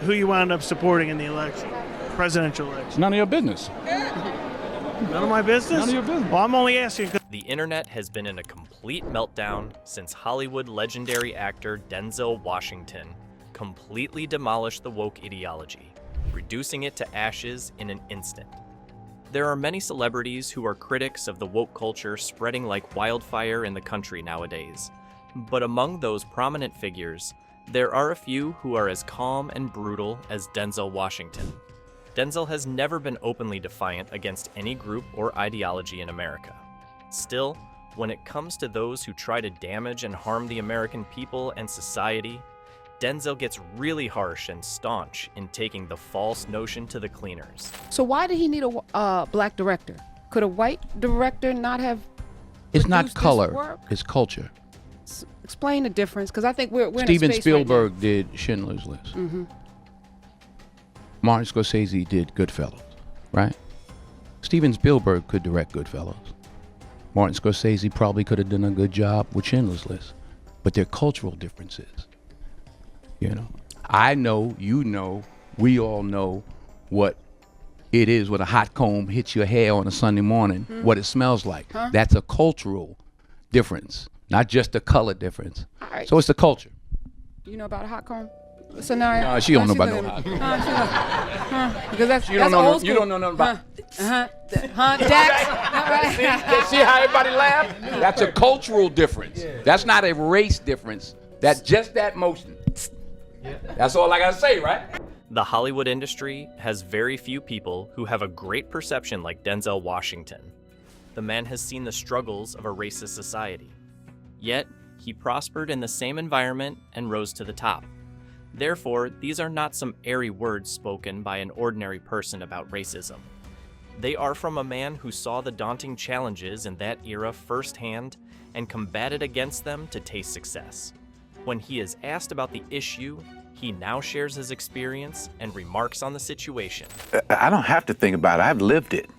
who you wound up supporting in the election, presidential election. None of your business. None of my business? None of your business. Well, I'm only asking. The internet has been in a complete meltdown since Hollywood legendary actor Denzel Washington completely demolished the woke ideology, reducing it to ashes in an instant. There are many celebrities who are critics of the woke culture spreading like wildfire in the country nowadays. But among those prominent figures, there are a few who are as calm and brutal as Denzel Washington. Denzel has never been openly defiant against any group or ideology in America. Still, when it comes to those who try to damage and harm the American people and society, Denzel gets really harsh and staunch in taking the false notion to the cleaners. So why did he need a black director? Could a white director not have It's not produced this color, work? it's culture. Explain the difference, because I think we're in a Steven space Spielberg right did Schindler's List. now. Mm-hmm. Martin Scorsese did Goodfellas, right? Steven Spielberg could direct Goodfellas. Martin Scorsese probably could have done a good job with Schindler's List. But they're cultural differences. You know, I know, you know, we all know what it is when a hot comb hits your hair on a Sunday morning, what it smells like. Huh? That's a cultural difference, not just a color difference. All right. So it's the culture. You know about a hot comb scenario? No, she don't know about good no at- hot comb. Because that's, You that's don't know. old You school. don't know nothing about. Dax. See how everybody laugh? That's a cultural difference. That's not a race difference. That's just that motion. That's all I gotta say, right? The Hollywood industry has very few people who have a great perception like Denzel Washington. The man has seen the struggles of a racist society. Yet, he prospered in the same environment and rose to the top. Therefore, these are not some airy words spoken by an ordinary person about racism. They are from a man who saw the daunting challenges in that era firsthand and combated against them to taste success. When he is asked about the issue, he now shares his experience and remarks on the situation. I don't have to think about it. I've lived it.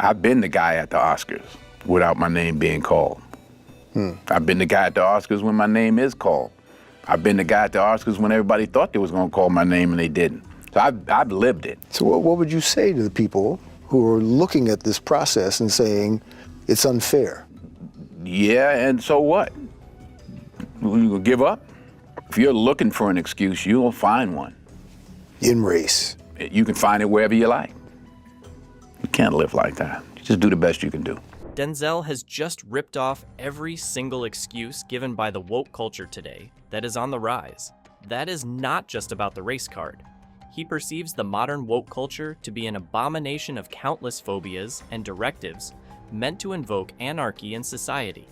I've been the guy at the Oscars without my name being called. I've been the guy at the Oscars when my name is called. I've been the guy at the Oscars when everybody thought they was going to call my name and they didn't. So I've lived it. So what would you say to the people who are looking at this process and saying it's unfair? Yeah, and so what? You gonna give up? If you're looking for an excuse, you'll find one. In race. You can find it wherever you like. You can't live like that. You just do the best you can do. Denzel has just ripped off every single excuse given by the woke culture today that is on the rise. That is not just about the race card. He perceives the modern woke culture to be an abomination of countless phobias and directives meant to invoke anarchy in society.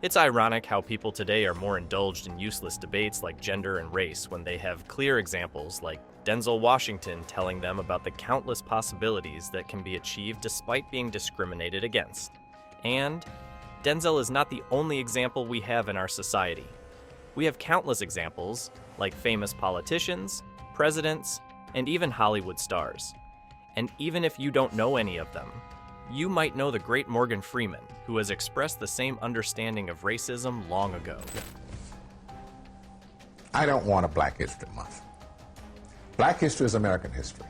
It's ironic how people today are more indulged in useless debates like gender and race when they have clear examples like Denzel Washington telling them about the countless possibilities that can be achieved despite being discriminated against. And Denzel is not the only example we have in our society. We have countless examples, like famous politicians, presidents, and even Hollywood stars. And even if you don't know any of them, you might know the great Morgan Freeman, who has expressed the same understanding of racism long ago. I don't want a Black History Month. Black history is American history.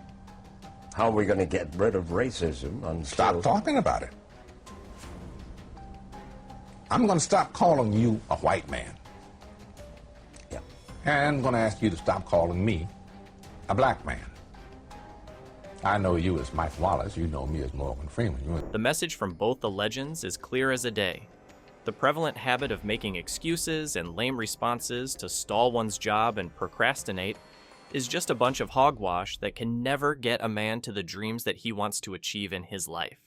How are we going to get rid of racism until... Stop talking about it. I'm going to stop calling you a white man. Yeah. And I'm going to ask you to stop calling me a black man. I know you as Mike Wallace, you know me as Morgan Freeman. The message from both the legends is clear as a day. The prevalent habit of making excuses and lame responses to stall one's job and procrastinate is just a bunch of hogwash that can never get a man to the dreams that he wants to achieve in his life.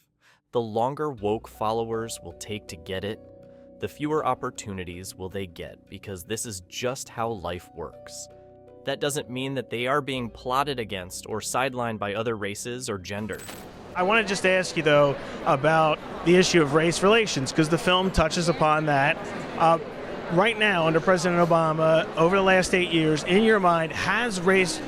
The longer woke followers will take to get it, the fewer opportunities will they get, because this is just how life works. That doesn't mean that they are being plotted against or sidelined by other races or gender. I want to just ask you, though, about the issue of race relations, because the film touches upon that. Right now, under President Obama, over the last 8 years, in your mind, have race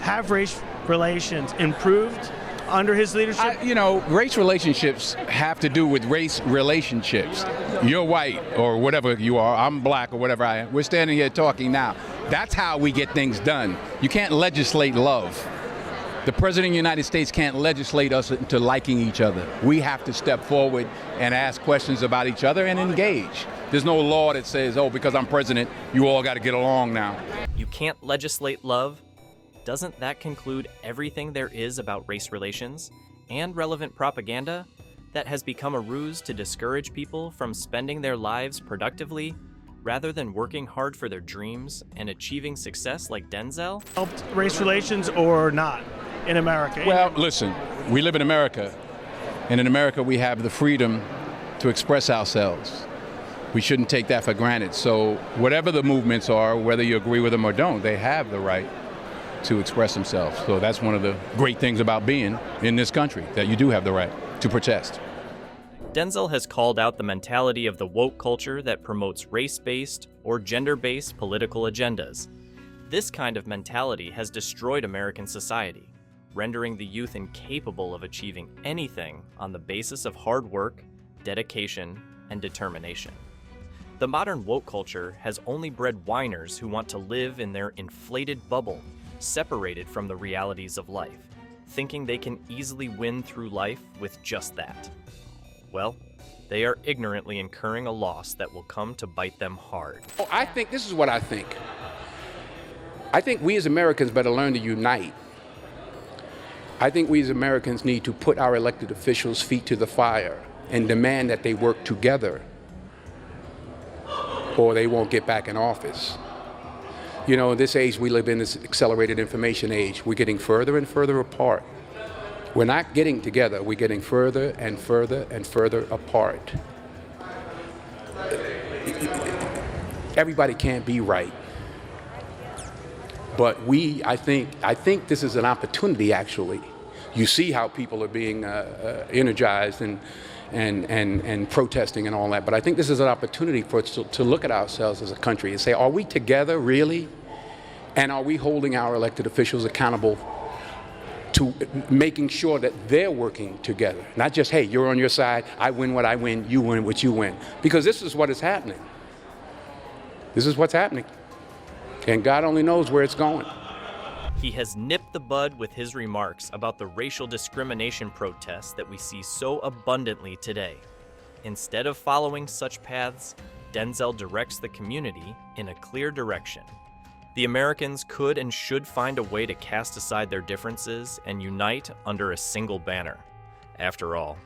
relations improved under his leadership? Race relationships have to do with race relationships. You're white or whatever you are. I'm black or whatever I am. We're standing here talking now. That's how we get things done. You can't legislate love. The President of the United States can't legislate us into liking each other. We have to step forward and ask questions about each other and engage. There's no law that says, oh, because I'm president, you all got to get along now. You can't legislate love? Doesn't that conclude everything there is about race relations and relevant propaganda that has become a ruse to discourage people from spending their lives productively rather than working hard for their dreams and achieving success like Denzel? Helped race relations or not in America? Well, listen, we live in America, and in America we have the freedom to express ourselves. We shouldn't take that for granted. So whatever the movements are, whether you agree with them or don't, they have the right to express themselves. So that's one of the great things about being in this country, that you do have the right to protest. Denzel has called out the mentality of the woke culture that promotes race-based or gender-based political agendas. This kind of mentality has destroyed American society, rendering the youth incapable of achieving anything on the basis of hard work, dedication, and determination. The modern woke culture has only bred whiners who want to live in their inflated bubble, separated from the realities of life, thinking they can easily win through life with just that. Well, they are ignorantly incurring a loss that will come to bite them hard. Oh, I think this is what I think. I think we as Americans better learn to unite. I think we as Americans need to put our elected officials' feet to the fire and demand that they work together, or they won't get back in office. You know, in this age we live in, this accelerated information age, we're getting further and further apart. We're not getting together, we're getting further and further and further apart. Everybody can't be right. But I think this is an opportunity, actually. You see how people are being energized and protesting and all that. But I think this is an opportunity for us to look at ourselves as a country and say, are we together, really? And are we holding our elected officials accountable to making sure that they're working together? Not just, hey, you're on your side, I win what I win, you win what you win. Because this is what is happening. This is what's happening. And God only knows where it's going. He has nipped the bud with his remarks about the racial discrimination protests that we see so abundantly today. Instead of following such paths, Denzel directs the community in a clear direction. The Americans could and should find a way to cast aside their differences and unite under a single banner. After all,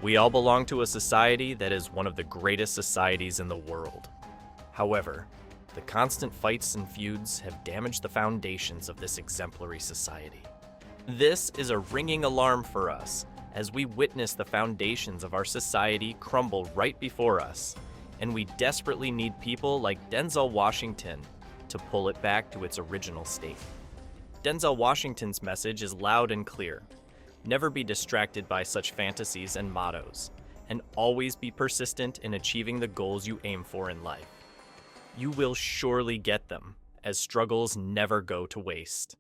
we all belong to a society that is one of the greatest societies in the world. However, the constant fights and feuds have damaged the foundations of this exemplary society. This is a ringing alarm for us as we witness the foundations of our society crumble right before us, and we desperately need people like Denzel Washington to pull it back to its original state. Denzel Washington's message is loud and clear. Never be distracted by such fantasies and mottos, and always be persistent in achieving the goals you aim for in life. You will surely get them, as struggles never go to waste.